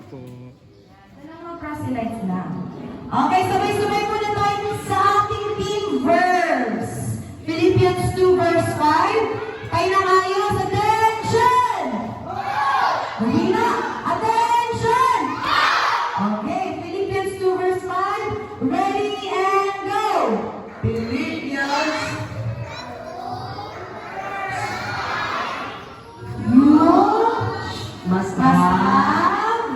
po. Mga proselytes lang. Okay, sabay-sabay muna tayo sa ating team verse. Philippians 2 verse 5. Kayo na ayos. Attention! Mahina! Attention! Okay, Philippians 2 verse 5. Ready and go! Philippians You must have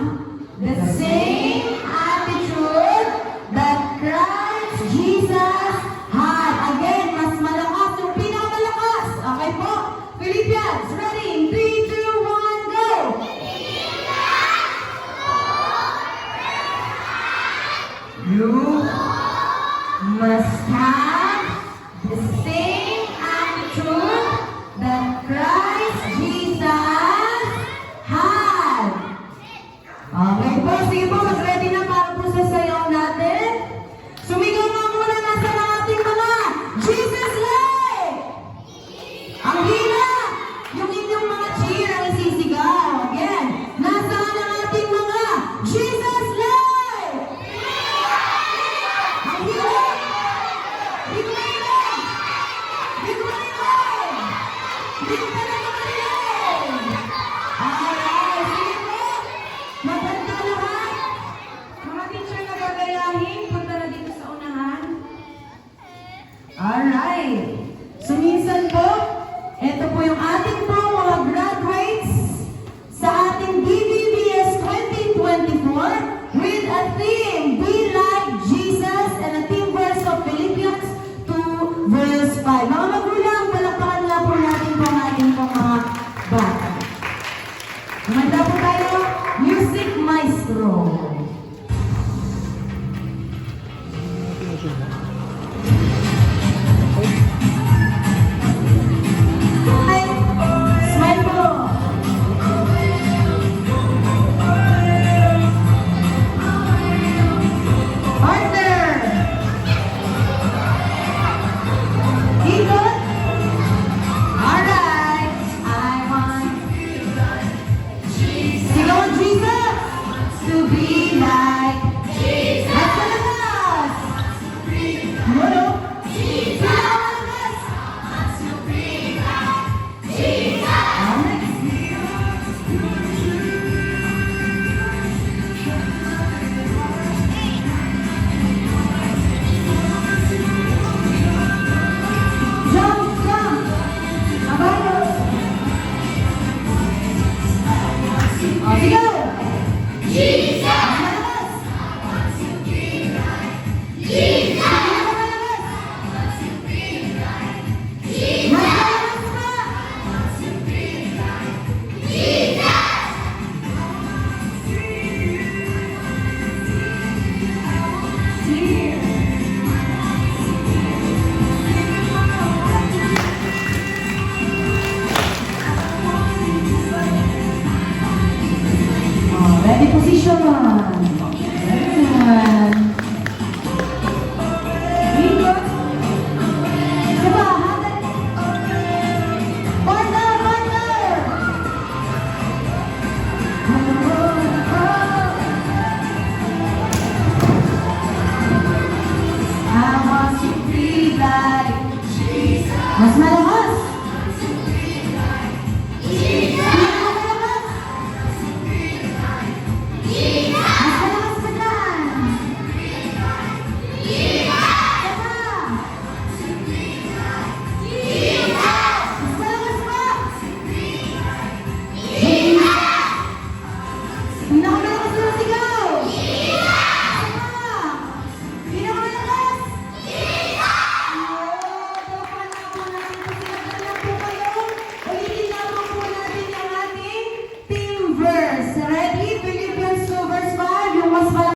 the same attitude that Christ Jesus had. Again, mas malakas yung pinakamalakas. Okay po? Philippians, ready? 3, 2, 1, go! you Must have the same attitude that Christ Jesus had. Okay po, sige po, mas ready na para po sa sayaw natin. Sumigaw nga muna nasa ng ating mga Jesus Light! Ang hila! Yung inyong mga cheer ang isisigaw. Again, nasaan ang ating mga Jesus Light! Ang hila! Di ko marinig! Di ko marinig! Di ko talaga marinig! Alright, sige po! Maganda lahat! Mga teacher na gagayahin, punta na dito sa unahan. Alright. So minsan po, ito po yung ating po mga graduates sa ating DBBS 2024 with a theme, Be Like Jesus, and a theme verse of Philippians 2 verse 5. Mga magulang, palakpakan lang po natin po ang ating po mga bata. Kumanda po tayo, Music Maestro. Smile po. Partner. Ikot. Alright. I want sigaw Jesus to be like Jesus. At sa labas. Mulo. Sigaw ang labas. Jump, jump. Abalos. O, sigaw. Jesus. Ready position.